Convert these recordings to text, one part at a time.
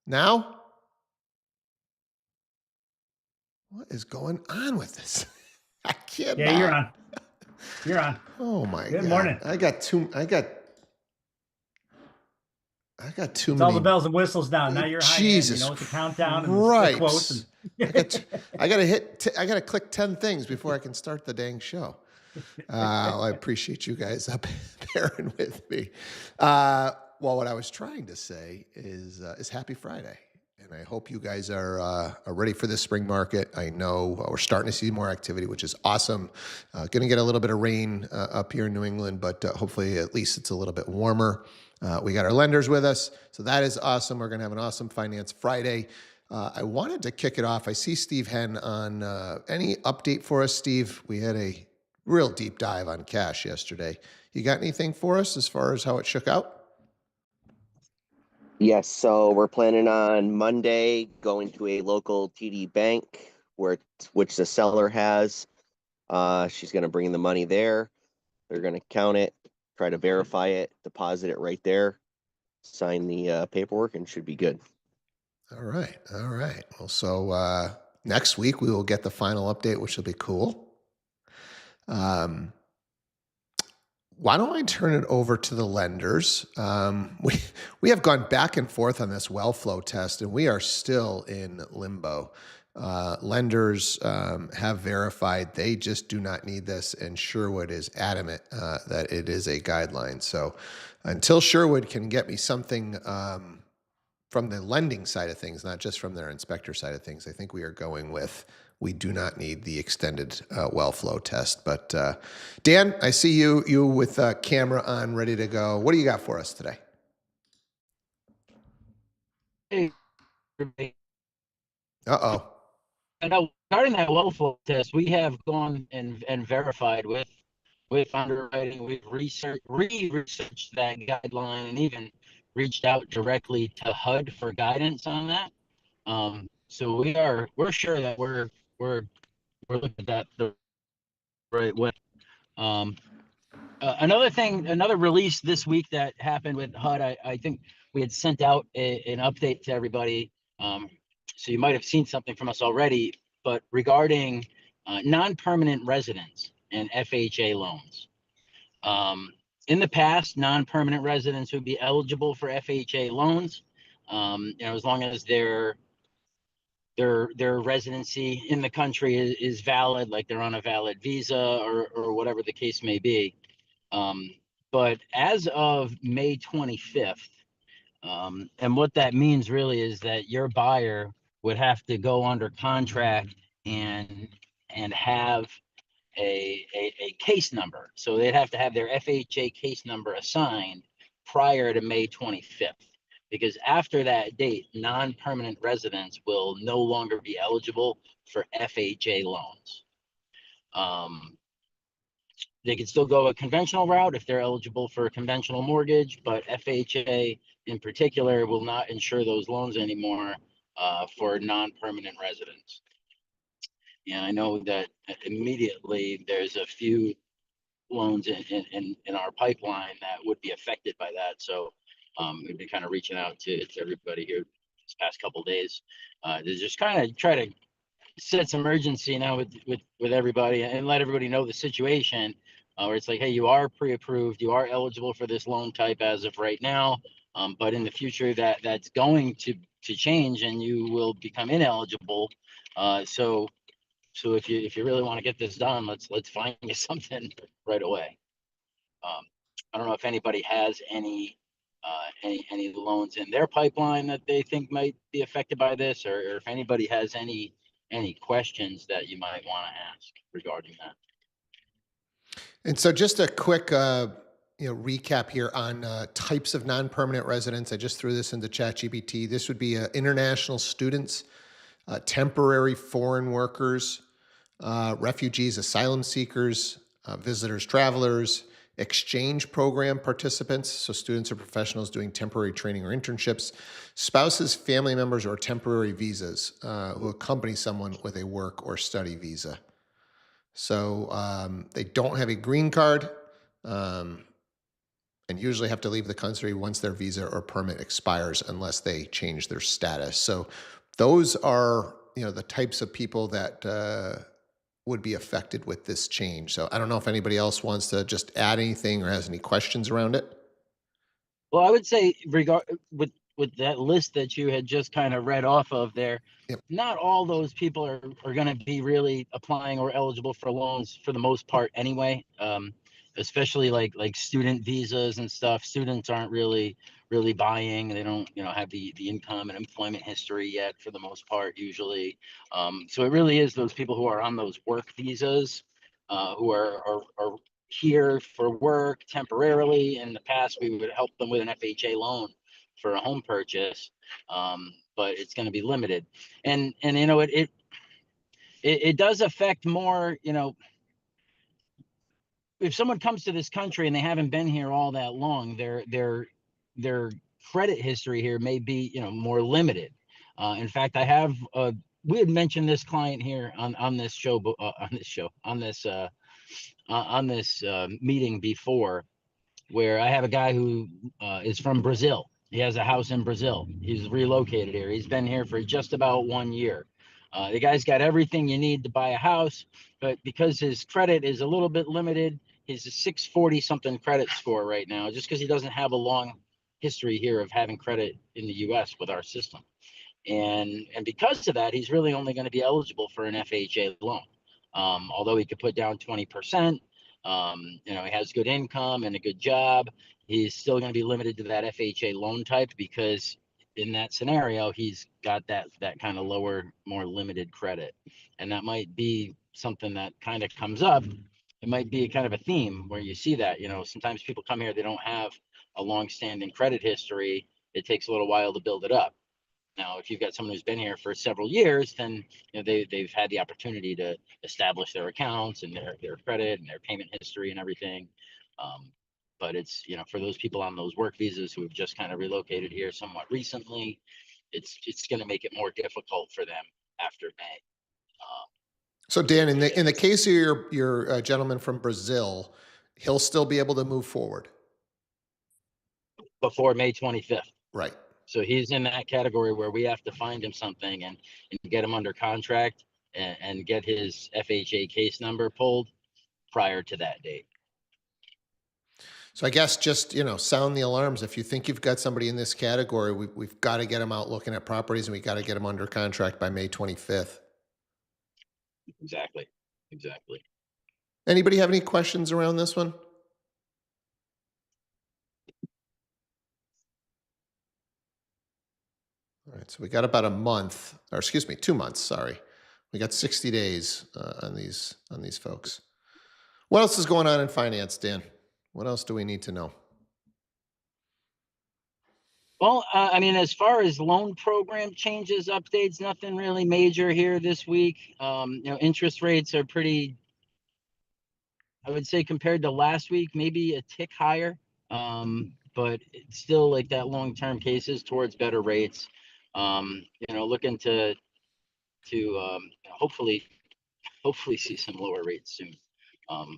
Now? What is going on with this? I Yeah, you're cannot. on. You're on. Oh my Good God. morning. I got too It's all the many. bells and whistles now. Now you're high end. You Jesus know, with the countdown and the quotes and Christ. I got I got to I got to click 10 things before I can start the dang show. I appreciate you guys up bearing with me. Well, what I was trying to say is Happy Friday, and I hope you guys are ready for this spring market. I know we're starting to see more activity, which is awesome. Going to get a little bit of rain up here in New England, but hopefully at least it's a little bit warmer. We got our lenders with us, so that is awesome. We're going to have an awesome Finance Friday. I wanted to kick it off. I see Steve Henn on. Any update for us, Steve? We had a real deep dive on cash yesterday. You got anything for us as far as how it shook out? Yes, so we're planning on Monday going to a local TD bank which the seller has. She's going to bring the money there. They're going to count it, try to verify it, deposit it right there, sign the paperwork, and should be good. All right. All right. Well, so next week we will get the final update, which will be cool. Why don't I turn it over to the lenders? We have gone back and forth on this well flow test, and we are still in limbo. Lenders have verified they just do not need this, and Sherwood is adamant that it is a guideline. So until Sherwood can get me something from the lending side of things, not just from their inspector side of things, I think we are going with we do not need the extended well flow test. But Dan, I see you with camera on, ready to go. What do you got for us today? Hey, everybody. Uh-oh. Now, regarding that well flow test, we have gone and verified with underwriting. We've researched that guideline and even reached out directly to HUD for guidance on that. So we're sure that we're looking at that the right way. Another release this week that happened with HUD, I think we had sent out an update to everybody. So you might have seen something from us already, but regarding non-permanent residents and FHA loans. In the past, non-permanent residents would be eligible for FHA loans, as long as their residency in the country is valid, like they're on a valid visa or whatever the case may be. But as of May 25th, and what that means really is that your buyer would have to go under contract and have a case number. So they'd have to have their FHA case number assigned prior to May 25th. Because after that date, non-permanent residents will no longer be eligible for FHA loans. They can still go a conventional route if they're eligible for a conventional mortgage, but FHA in particular will not insure those loans anymore for non-permanent residents. And I know that immediately there's a few loans in our pipeline that would be affected by that. So we've been kind of reaching out to everybody here this past couple of days to just kind of try to set some urgency now with everybody and let everybody know the situation, where it's like, hey, you are pre-approved, you are eligible for this loan type as of right now, but in the future that's going to change and you will become ineligible. So if you really want to get this done, let's find you something right away. I don't know if anybody has any loans in their pipeline that they think might be affected by this, or if anybody has any questions that you might want to ask regarding that. And so just a quick recap here on types of non-permanent residents. I just threw this into ChatGPT. This would be international students, temporary foreign workers, refugees, asylum seekers, visitors, travelers, exchange program participants, so students or professionals doing temporary training or internships, spouses, family members, or temporary visas who accompany someone with a work or study visa. So they don't have a green card. and usually have to leave the country once their visa or permit expires unless they change their status. So those are, the types of people that would be affected with this change. So I don't know if anybody else wants to just add anything or has any questions around it. Well, I would say with that list that you had just kind of read off of there, Yep. not all those people are going to be really applying or eligible for loans for the most part anyway. Especially like student visas and stuff. Students aren't really buying. They don't have the income and employment history yet for the most part usually. So it really is those people who are on those work visas, who are here for work temporarily. In the past, we would help them with an FHA loan for a home purchase, but it's going to be limited. And it does affect more. If someone comes to this country and they haven't been here all that long, their credit history here may be more limited. In fact, we had mentioned this client here on this show on this meeting before, where I have a guy who is from Brazil. He has a house in Brazil. He's relocated here. He's been here for just about 1 year. The guy's got everything you need to buy a house, but because his credit is a little bit limited, he's a 640 something credit score right now, just because he doesn't have a long history here of having credit in the US with our system. And because of that, he's really only going to be eligible for an FHA loan. Although he could put down 20%, he has good income and a good job, he's still going to be limited to that FHA loan type, because in that scenario, he's got that kind of lower, more limited credit. And that might be something that kind of comes up. It might be kind of a theme where you see that, sometimes people come here, they don't have a long-standing credit history. It takes a little while to build it up. Now, if you've got someone who's been here for several years, then they've had the opportunity to establish their accounts and their credit and their payment history and everything. But it's for those people on those work visas who have just kind of relocated here somewhat recently, it's going to make it more difficult for them after May. So Dan, in the case of your gentleman from Brazil, he'll still be able to move forward Before May 25th. Right. So he's in that category where we have to find him something and get him under contract and get his FHA case number pulled prior to that date. So I guess just, sound the alarms. If you think you've got somebody in this category, we've got to get them out looking at properties, and we got to get them under contract by May 25th. Exactly. Anybody have any questions around this one? All right, so we got about a month, or excuse me, 2 months. Sorry, we got 60 days on these folks. What else is going on in finance, Dan? What else do we need to know? Well, as far as loan program changes, updates, nothing really major here this week. Interest rates are pretty, I would say, compared to last week, maybe a tick higher. But it's still like that long-term cases towards better rates. Looking to hopefully see some lower rates soon.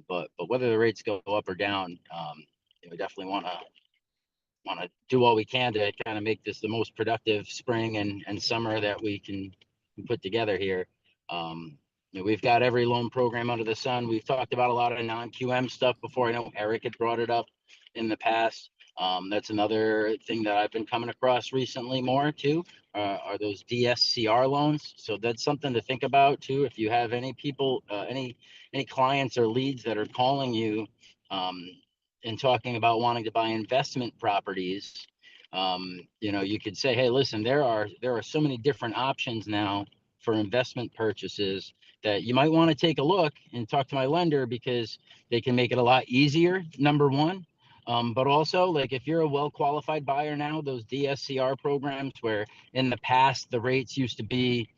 But whether the rates go up or down, we definitely want to do all we can to kind of make this the most productive spring and summer that we can put together here. We've got every loan program under the sun. We've talked about a lot of non-QM stuff before. I know Eric had brought it up in the past. That's another thing that I've been coming across recently more too, are those DSCR loans. So that's something to think about too. If you have any people, any clients or leads that are calling you and talking about wanting to buy investment properties, you could say, hey, listen, there are so many different options now for investment purchases that you might want to take a look and talk to my lender, because they can make it a lot easier, number one. But also, like, if you're a well-qualified buyer now, those DSCR programs, where in the past the rates used to be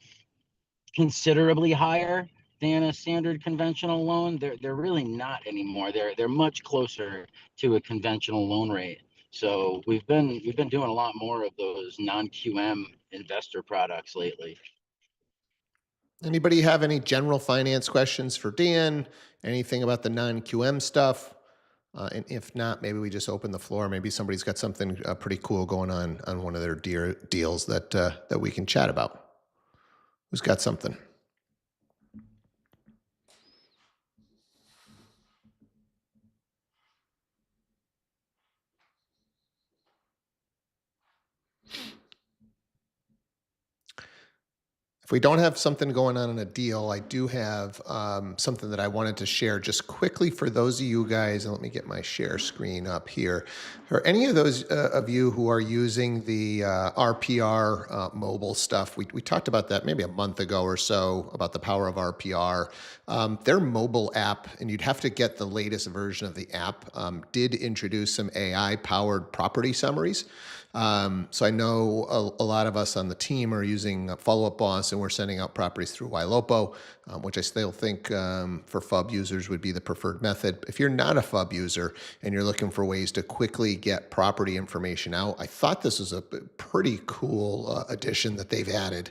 considerably higher than a standard conventional loan, they're really not anymore. They're much closer to a conventional loan rate. So we've been doing a lot more of those non-QM investor products lately. Anybody have any general finance questions for Dan? Anything about the non-QM stuff? And if not, maybe we just open the floor. Maybe somebody's got something pretty cool going on one of their deals that we can chat about. Who's got something? If we don't have something going on in a deal, I do have something that I wanted to share just quickly for those of you guys. And let me get my share screen up here. For any of those of you who are using the RPR mobile stuff, we talked about that maybe a month ago or so about the power of RPR. Their mobile app, and you'd have to get the latest version of the app, did introduce some AI-powered property summaries. So I know a lot of us on the team are using Follow Up Boss, and we're sending out properties through Ylopo, which I still think for FUB users would be the preferred method. If you're not a FUB user and you're looking for ways to quickly get property information out, I thought this was a pretty cool addition that they've added,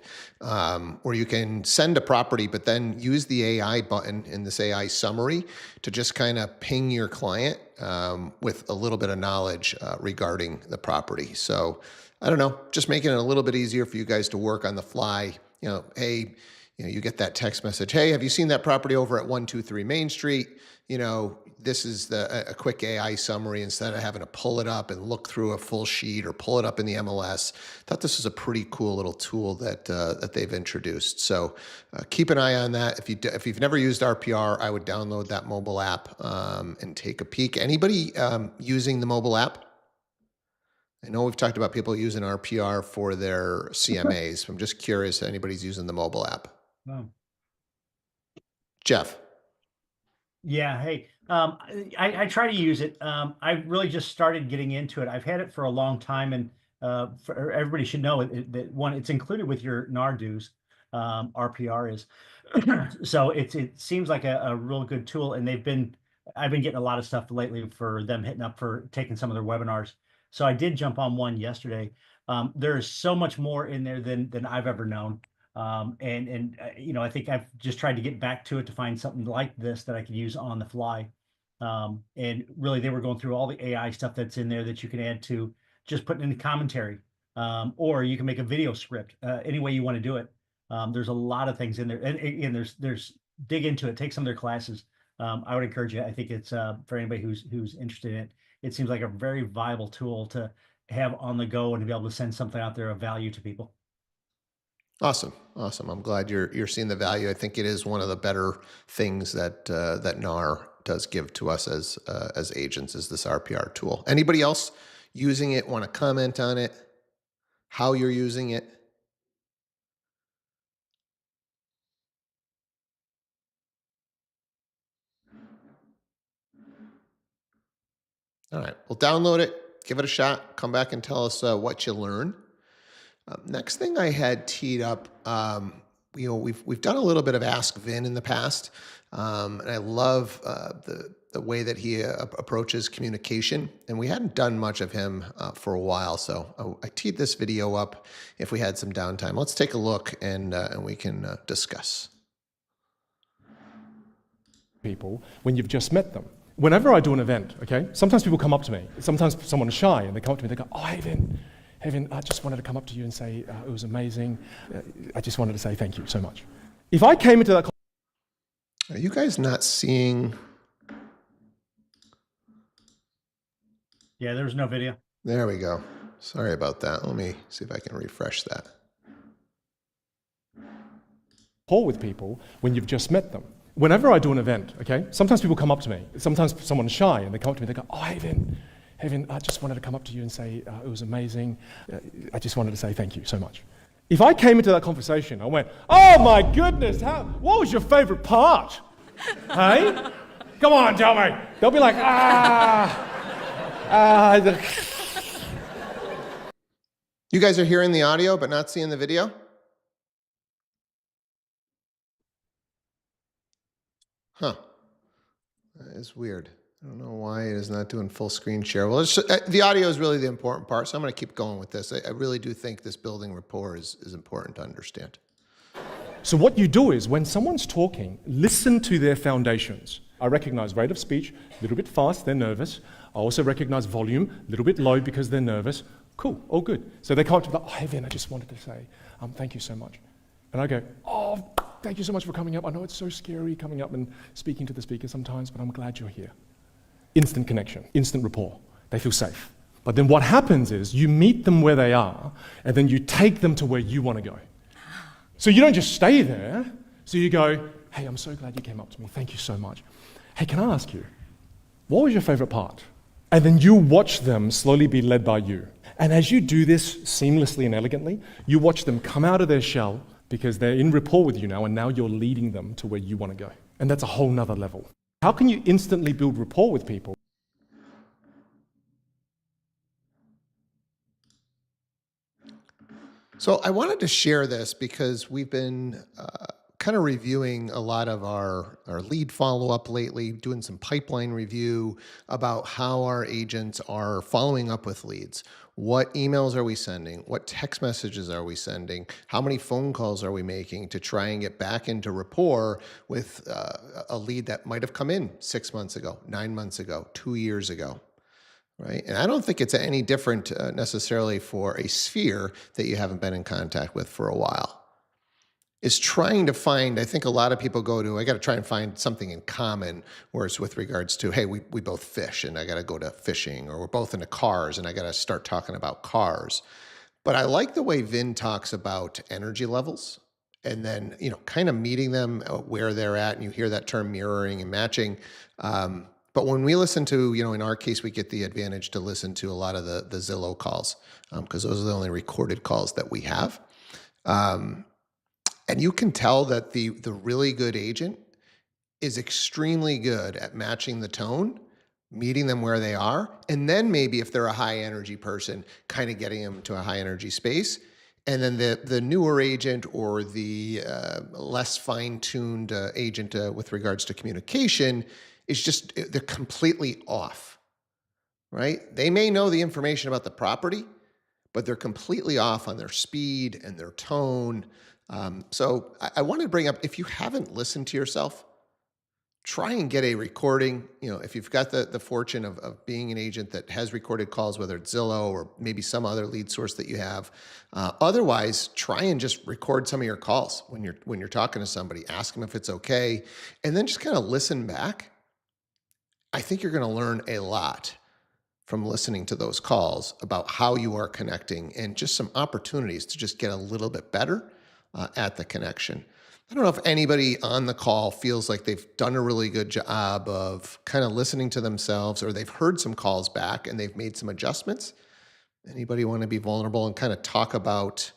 where you can send a property, but then use the AI button in this AI summary to just kind of ping your client with a little bit of knowledge regarding the property. So I don't know, just making it a little bit easier for you guys to work on the fly. Hey, you get that text message. Hey, have you seen that property over at 123 Main Street? This is a quick AI summary instead of having to pull it up and look through a full sheet or pull it up in the MLS. Thought this was a pretty cool little tool that they've introduced. So keep an eye on that. If you've never used RPR, I would download that mobile app and take a peek. Anybody using the mobile app? I know we've talked about people using RPR for their CMAs. I'm just curious if anybody's using the mobile app. No. Jeff. Yeah. Hey, I try to use it. I really just started getting into it. I've had it for a long time, and everybody should know that one, it's included with your NAR dues. RPR is. So it seems like a real good tool, and I've been getting a lot of stuff lately for them hitting up for taking some of their webinars. So I did jump on one yesterday. There is so much more in there than I've ever known. I think I've just tried to get back to it to find something like this that I could use on the fly. And really, they were going through all the AI stuff that's in there that you can add to just putting in the commentary, or you can make a video script, any way you want to do it. There's a lot of things in there, and there's dig into it, take some of their classes. I would encourage you. I think it's for anybody who's interested in it. It seems like a very viable tool to have on the go and to be able to send something out there of value to people. Awesome. I'm glad you're seeing the value. I think it is one of the better things that NAR does give to us as agents, is this RPR tool. Anybody else using it? Want to comment on it? How you're using it? All right. Well, download it, give it a shot, come back and tell us what you learn. Next thing I had teed up, we've done a little bit of Ask Vin in the past, and I love the way that he approaches communication. And we hadn't done much of him for a while, so I teed this video up. If we had some downtime, let's take a look and we can discuss. People when you've just met them. Whenever I do an event, okay, sometimes people come up to me. Sometimes someone's shy and they come up to me. They go, "Oh, Haven, I just wanted to come up to you and say it was amazing. I just wanted to say thank you so much." If I came into that, Are you guys not seeing? Yeah, there's no video. There we go. Sorry about that. Let me see if I can refresh that. call with people when you've just met them. Whenever I do an event, okay, sometimes people come up to me. Sometimes someone's shy and they come up to me. They go, "Oh, Haven, I just wanted to come up to you and say it was amazing. I just wanted to say thank you so much." If I came into that conversation, I went, "Oh my goodness, what was your favorite part?" Hey? Come on, tell me. They'll be like, You guys are hearing the audio but not seeing the video? Huh. That is weird. I don't know why it is not doing full screen share. Well, the audio is really the important part, so I'm going to keep going with this. I really do think this building rapport is important to understand. So what you do is when someone's talking, listen to their foundations. I recognize rate of speech, a little bit fast, they're nervous. I also recognize volume, a little bit low because they're nervous. Cool, all good. So they come up to me, oh, hey, Vin, I just wanted to say, thank you so much. And I go, oh, thank you so much for coming up. I know it's so scary coming up and speaking to the speaker sometimes, but I'm glad you're here. Instant connection, instant rapport. They feel safe. But then what happens is you meet them where they are, and then you take them to where you want to go. So you don't just stay there. So you go, hey, I'm so glad you came up to me. Thank you so much. Hey, can I ask you, what was your favorite part? And then you watch them slowly be led by you. And as you do this seamlessly and elegantly, you watch them come out of their shell because they're in rapport with you now, and now you're leading them to where you want to go. And that's a whole nother level. How can you instantly build rapport with people? So I wanted to share this because we've been kind of reviewing a lot of our lead follow-up lately, doing some pipeline review about how our agents are following up with leads. What emails are we sending? What text messages are we sending? How many phone calls are we making to try and get back into rapport with a lead that might have come in 6 months ago, 9 months ago, 2 years ago? Right? And I don't think it's any different necessarily for a sphere that you haven't been in contact with for a while. Is trying to find, I think a lot of people go to, I got to try and find something in common, where it's with regards to, hey, we both fish and I got to go to fishing, or we're both into cars and I got to start talking about cars. But I like the way Vin talks about energy levels and then, kind of meeting them where they're at. And you hear that term mirroring and matching. But when we listen to, in our case, we get the advantage to listen to a lot of the Zillow calls because those are the only recorded calls that we have. And you can tell that the really good agent is extremely good at matching the tone, meeting them where they are, and then maybe if they're a high energy person, kind of getting them to a high energy space. And then the newer agent or the less fine-tuned agent with regards to communication is just, they're completely off, right? They may know the information about the property, but they're completely off on their speed and their tone. So I wanted to bring up, if you haven't listened to yourself, try and get a recording. If you've got the fortune of being an agent that has recorded calls, whether it's Zillow or maybe some other lead source that you have. Otherwise, try and just record some of your calls when you're talking to somebody. Ask them if it's okay, and then just kind of listen back. I think you're going to learn a lot from listening to those calls about how you are connecting and just some opportunities to just get a little bit better at the connection. I don't know if anybody on the call feels like they've done a really good job of kind of listening to themselves, or they've heard some calls back and they've made some adjustments. Anybody want to be vulnerable and kind of talk about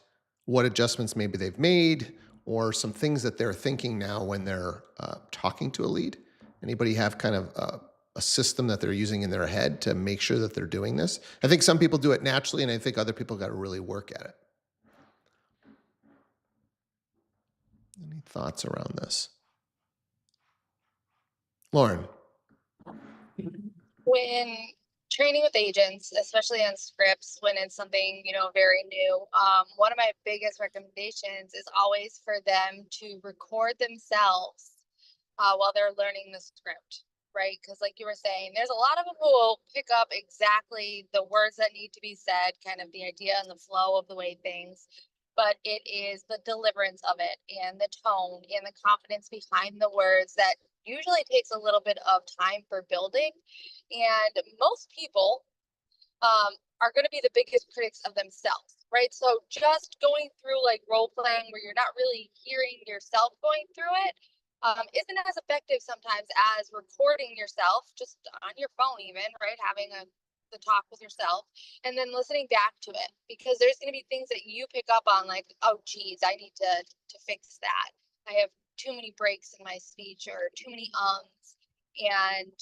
what adjustments maybe they've made or some things that they're thinking now when they're talking to a lead? Anybody have kind of a system that they're using in their head to make sure that they're doing this? I think some people do it naturally, and I think other people got to really work at it. Any thoughts around this? Lauren? When training with agents, especially on scripts, when it's something, very new, one of my biggest recommendations is always for them to record themselves while they're learning the script. Right? Because like you were saying, there's a lot of them who will pick up exactly the words that need to be said, kind of the idea and the flow of the way things, but it is the deliverance of it and the tone and the confidence behind the words that usually takes a little bit of time for building. And most people are going to be the biggest critics of themselves, right? So just going through like role playing where you're not really hearing yourself going through it, isn't as effective sometimes as recording yourself just on your phone, even, right? Having the talk with yourself and then listening back to it, because there's going to be things that you pick up on, like, oh geez, I need to fix that. I have too many breaks in my speech or too many ums. And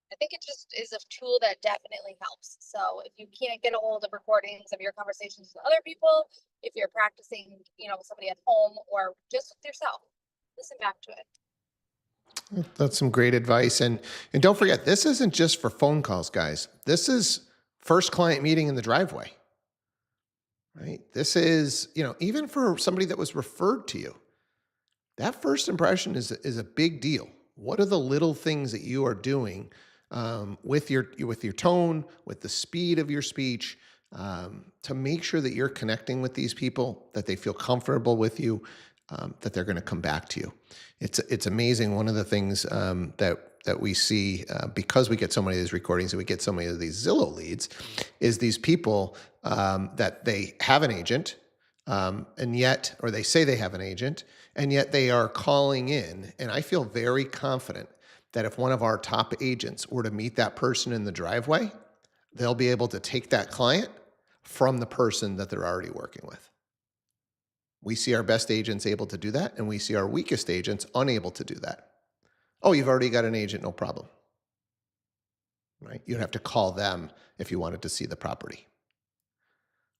I think it just is a tool that definitely helps. So if you can't get a hold of recordings of your conversations with other people, if you're practicing, with somebody at home or just with yourself, listen back to it. That's some great advice. And don't forget, this isn't just for phone calls, guys. This is first client meeting in the driveway, right? This is, even for somebody that was referred to you, that first impression is a big deal, What are the little things that you are doing with your tone, with the speed of your speech, to make sure that you're connecting with these people, that they feel comfortable with you, that they're going to come back to you. It's amazing. One of the things that we see, because we get so many of these recordings and we get so many of these Zillow leads, is these people that they have an agent, and yet, or they say they have an agent, and yet they are calling in. And I feel very confident that if one of our top agents were to meet that person in the driveway, they'll be able to take that client from the person that they're already working with. We see our best agents able to do that, and we see our weakest agents unable to do that. Oh, you've already got an agent, no problem. Right? You'd have to call them if you wanted to see the property.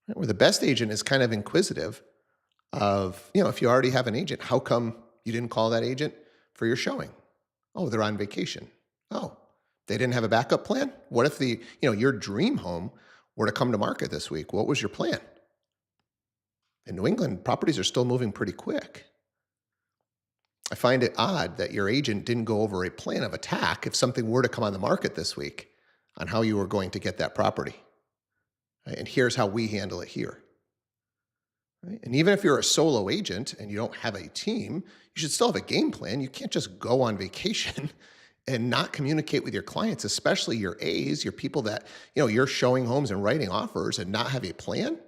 Right? Where the best agent is kind of inquisitive of, if you already have an agent, how come you didn't call that agent for your showing? Oh, they're on vacation. Oh, they didn't have a backup plan? What if your dream home were to come to market this week? What was your plan? In New England, properties are still moving pretty quick. I find it odd that your agent didn't go over a plan of attack if something were to come on the market this week on how you were going to get that property. Right? And here's how we handle it here. Right? And even if you're a solo agent and you don't have a team, you should still have a game plan. You can't just go on vacation and not communicate with your clients, especially your A's, your people that, you're showing homes and writing offers, and not have a plan.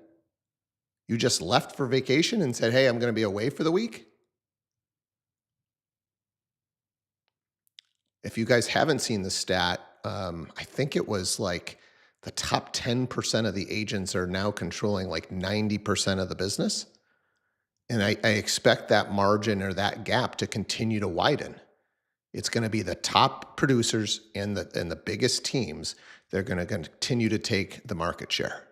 You just left for vacation and said, hey, I'm going to be away for the week. If you guys haven't seen the stat, I think it was like the top 10% of the agents are now controlling like 90% of the business. And I expect that margin or that gap to continue to widen. It's going to be the top producers and the biggest teams that are going to continue to take the market share.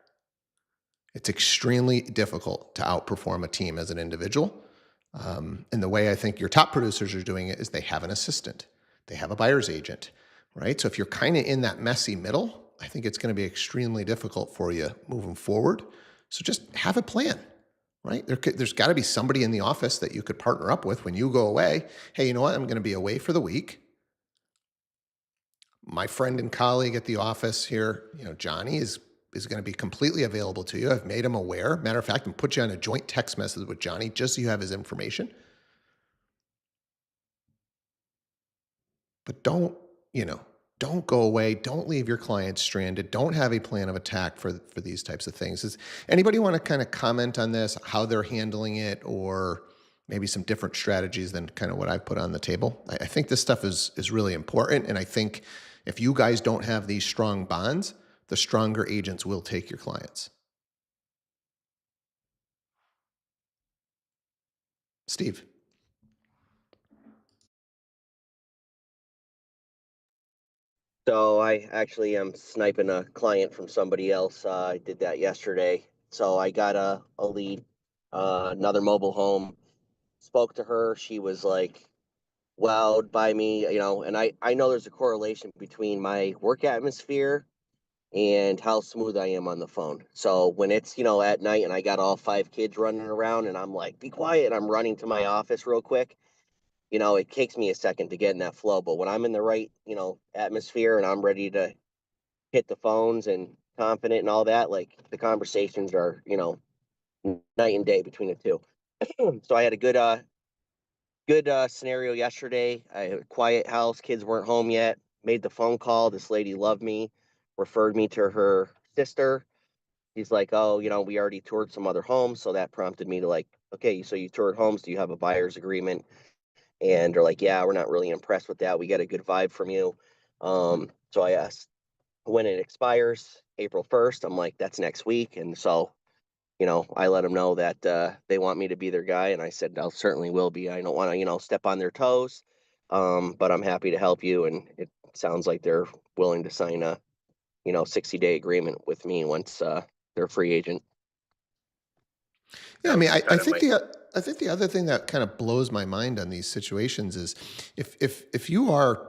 It's extremely difficult to outperform a team as an individual. And the way I think your top producers are doing it is they have an assistant. They have a buyer's agent, right? So if you're kind of in that messy middle, I think it's going to be extremely difficult for you moving forward. So just have a plan, right? There's got to be somebody in the office that you could partner up with when you go away. Hey, you know what? I'm going to be away for the week. My friend and colleague at the office here, Johnny, is going to be completely available to you. I've made him aware. Matter of fact, I'm put you on a joint text message with Johnny just so you have his information. But don't go away. Don't leave your clients stranded. Don't have a plan of attack for these types of things. Does anybody want to kind of comment on this, how they're handling it, or maybe some different strategies than kind of what I've put on the table? I think this stuff is really important. And I think if you guys don't have these strong bonds, the stronger agents will take your clients. Steve. So I actually am sniping a client from somebody else. I did that yesterday. So I got a lead, another mobile home. Spoke to her. She was like wowed by me, and I know there's a correlation between my work atmosphere and how smooth I am on the phone. So when it's, at night and I got all 5 kids running around and I'm like, be quiet, I'm running to my office real quick. It takes me a second to get in that flow, but when I'm in the right, atmosphere and I'm ready to hit the phones and confident and all that, like the conversations are, night and day between the two. So I had a good scenario yesterday. I had a quiet house, kids weren't home yet, made the phone call. This lady loved me, referred me to her sister. He's like, oh, we already toured some other homes. So that prompted me to like, okay, so you toured homes. Do you have a buyer's agreement? And they're like, yeah, we're not really impressed with that. We get a good vibe from you. So I asked when it expires, April 1st. I'm like, that's next week. And so, I let them know that they want me to be their guy. And I said, I certainly will be. I don't want to, step on their toes. But I'm happy to help you. And it sounds like they're willing to sign a, 60-day agreement with me once they're a free agent. Yeah, I mean, I think the other thing that kind of blows my mind on these situations is if you are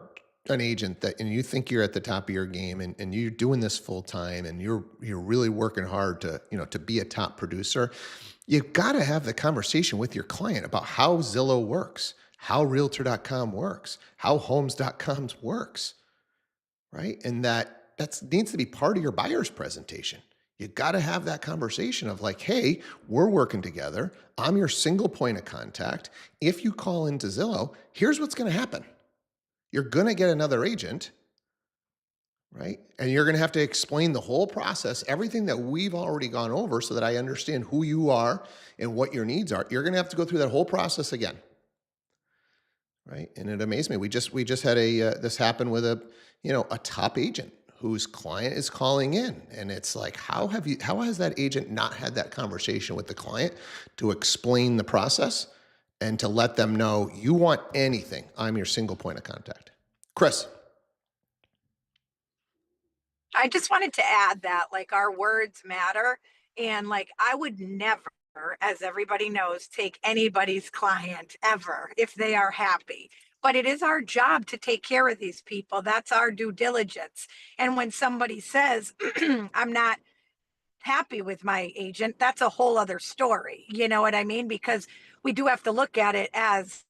an agent and you think you're at the top of your game and you're doing this full time and you're really working hard to be a top producer, you've got to have the conversation with your client about how Zillow works, how realtor.com works, how homes.com works, right? And that needs to be part of your buyer's presentation. You got to have that conversation of like, hey, we're working together. I'm your single point of contact. If you call into Zillow, here's what's going to happen. You're going to get another agent, right? And you're going to have to explain the whole process, everything that we've already gone over so that I understand who you are and what your needs are. You're going to have to go through that whole process again. Right. And it amazed me. We just had this happen with a top agent whose client is calling in. And it's like, how has that agent not had that conversation with the client to explain the process and to let them know you want anything, I'm your single point of contact. Chris. I just wanted to add that like our words matter. And like I would never, as everybody knows, take anybody's client ever if they are happy. But it is our job to take care of these people. That's our due diligence. And when somebody says, I'm not happy with my agent, that's a whole other story. You know what I mean? Because we do have to look at it as,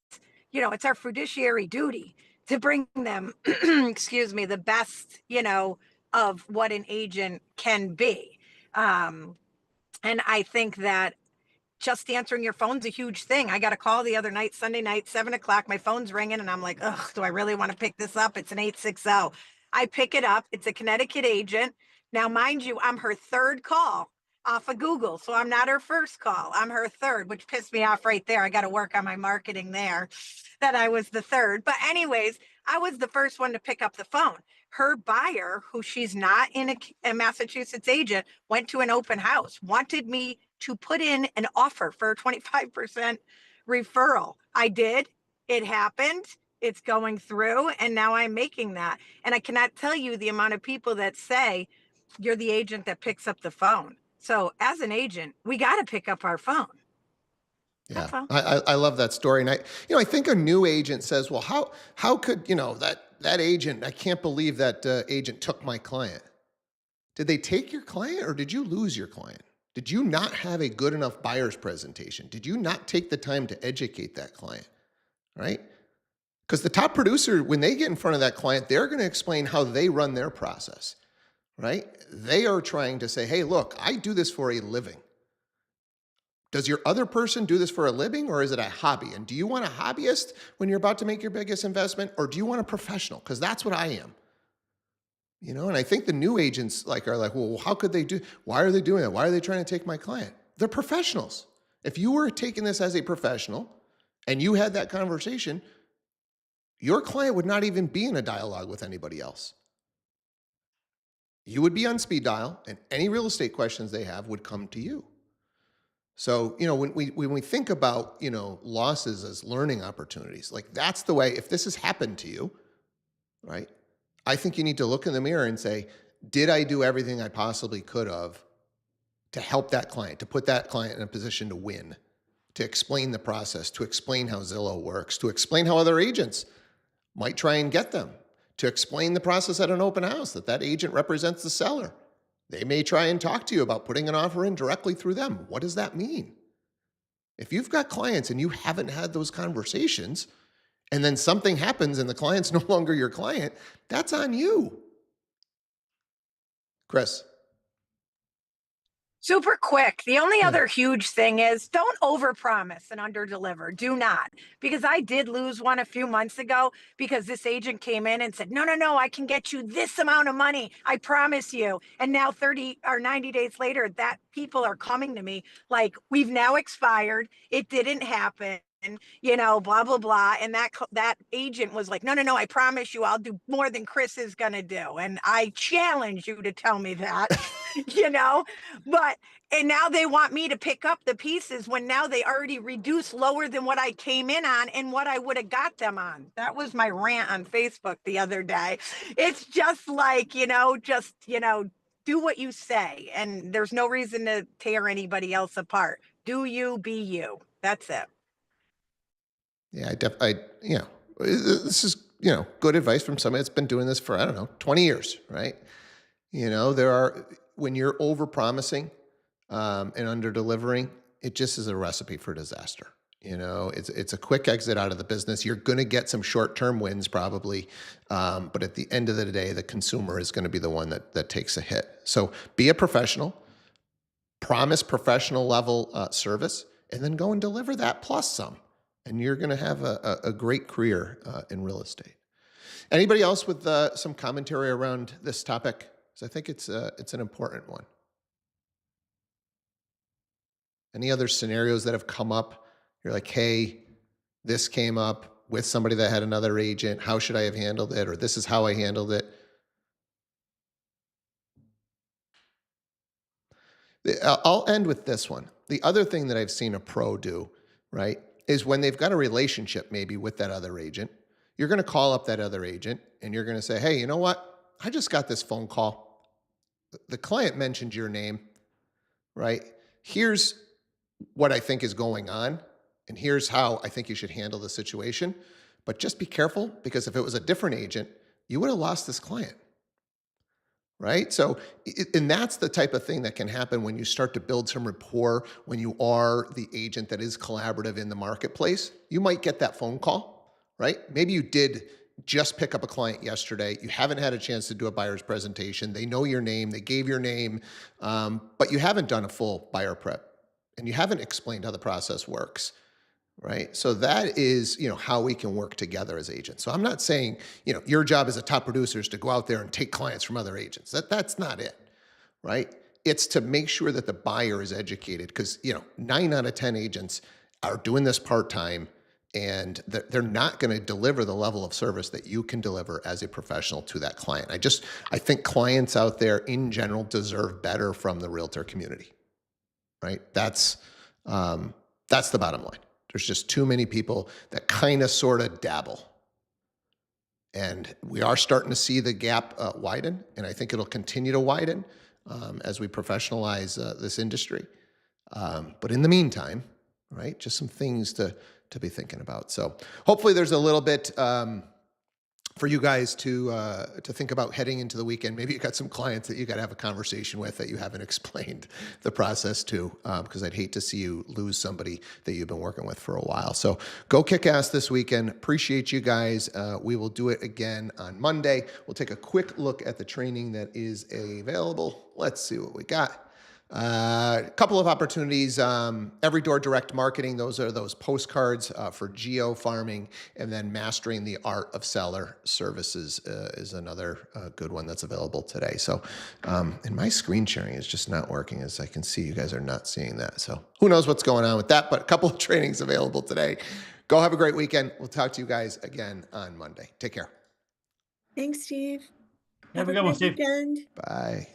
it's our fiduciary duty to bring them, excuse me, the best, of what an agent can be. And I think that just answering your phone's a huge thing. I got a call the other night, Sunday night, 7:00. My phone's ringing and I'm like, ugh, do I really want to pick this up? It's an 860. I pick it up. It's a Connecticut agent. Now, mind you, I'm her third call off of Google. So I'm not her first call. I'm her third, which pissed me off right there. I got to work on my marketing there that I was the third. But anyways, I was the first one to pick up the phone. Her buyer, who she's not in a Massachusetts agent, went to an open house, wanted me to put in an offer for a 25% referral. I did. It happened. It's going through. And now I'm making that. And I cannot tell you the amount of people that say you're the agent that picks up the phone. So as an agent, we got to pick up our phone. Yeah, I love that story. And I think a new agent says, well, how could, that agent, I can't believe that agent took my client. Did they take your client or did you lose your client? Did you not have a good enough buyer's presentation? Did you not take the time to educate that client, right? Because the top producer, when they get in front of that client, they're going to explain how they run their process, right? They are trying to say, hey, look, I do this for a living. Does your other person do this for a living or is it a hobby? And do you want a hobbyist when you're about to make your biggest investment or do you want a professional? Because that's what I am. And I think the new agents are like, well, how could they why are they doing that? Why are they trying to take my client? They're professionals. If you were taking this as a professional and you had that conversation, your client would not even be in a dialogue with anybody else. You would be on speed dial and any real estate questions they have would come to you. So, when we think about, losses as learning opportunities, like that's the way, if this has happened to you, right? I think you need to look in the mirror and say, did I do everything I possibly could have to help that client, to put that client in a position to win, to explain the process, to explain how Zillow works, to explain how other agents might try and get them, to explain the process at an open house, that agent represents the seller. They may try and talk to you about putting an offer in directly through them. What does that mean? If you've got clients and you haven't had those conversations, and then something happens and the client's no longer your client, that's on you. Chris. Super quick. The only other huge thing is don't overpromise and underdeliver. Do not. Because I did lose one a few months ago because this agent came in and said, no, I can get you this amount of money. I promise you. And now 30 or 90 days later, that people are coming to me like, we've now expired. It didn't happen. Blah, blah, blah. And that agent was like, no, I promise you I'll do more than Chris is going to do. And I challenge you to tell me that, and now they want me to pick up the pieces when now they already reduced lower than what I came in on and what I would have got them on. That was my rant on Facebook the other day. It's just like, do what you say. And there's no reason to tear anybody else apart. Do you, be you. That's it. Yeah, this is, good advice from somebody that's been doing this for, 20 years, right? When you're over promising and under delivering, it just is a recipe for disaster. You know, it's a quick exit out of the business. You're going to get some short-term wins probably, but at the end of the day, the consumer is going to be the one that takes a hit. So be a professional, promise professional level service, and then go and deliver that plus some, and you're going to have a great career in real estate. Anybody else with some commentary around this topic? Because I think it's an important one. Any other scenarios that have come up? You're like, hey, this came up with somebody that had another agent. How should I have handled it? Or this is how I handled it. I'll end with this one. The other thing that I've seen a pro do, right, is when they've got a relationship maybe with that other agent, you're going to call up that other agent and you're going to say, hey, you know what? I just got this phone call. The client mentioned your name, right? Here's what I think is going on. And here's how I think you should handle the situation. But just be careful, because if it was a different agent, you would have lost this client, right? So, and that's the type of thing that can happen when you start to build some rapport, when you are the agent that is collaborative in the marketplace. You might get that phone call, right? Maybe you did just pick up a client yesterday. You haven't had a chance to do a buyer's presentation. They know your name. They gave your name, but you haven't done a full buyer prep and you haven't explained how the process works. Right. So that is, how we can work together as agents. So I'm not saying, your job as a top producer is to go out there and take clients from other agents. That's not it. Right. It's to make sure that the buyer is educated, because, 9 out of 10 agents are doing this part-time, and they're not going to deliver the level of service that you can deliver as a professional to that client. I think clients out there in general deserve better from the realtor community. Right. That's the bottom line. There's just too many people that kind of sort of dabble. And we are starting to see the gap widen, and I think it'll continue to widen as we professionalize this industry. But in the meantime, right, just some things to be thinking about. So hopefully there's a little bit for you guys to think about heading into the weekend. Maybe you got some clients that you got to have a conversation with that you haven't explained the process to, because I'd hate to see you lose somebody that you've been working with for a while. So go kick ass this weekend. Appreciate you guys. We will do it again on Monday. We'll take a quick look at the training that is available. Let's see what we got. A couple of opportunities, Every Door Direct Marketing. Those are those postcards for geo farming, and then Mastering the Art of Seller Services is another good one that's available today. So, and my screen sharing is just not working, as I can see. You guys are not seeing that. So who knows what's going on with that, but a couple of trainings available today. Go have a great weekend. We'll talk to you guys again on Monday. Take care. Thanks, Steve. Have a good one, Steve. Weekend. Bye.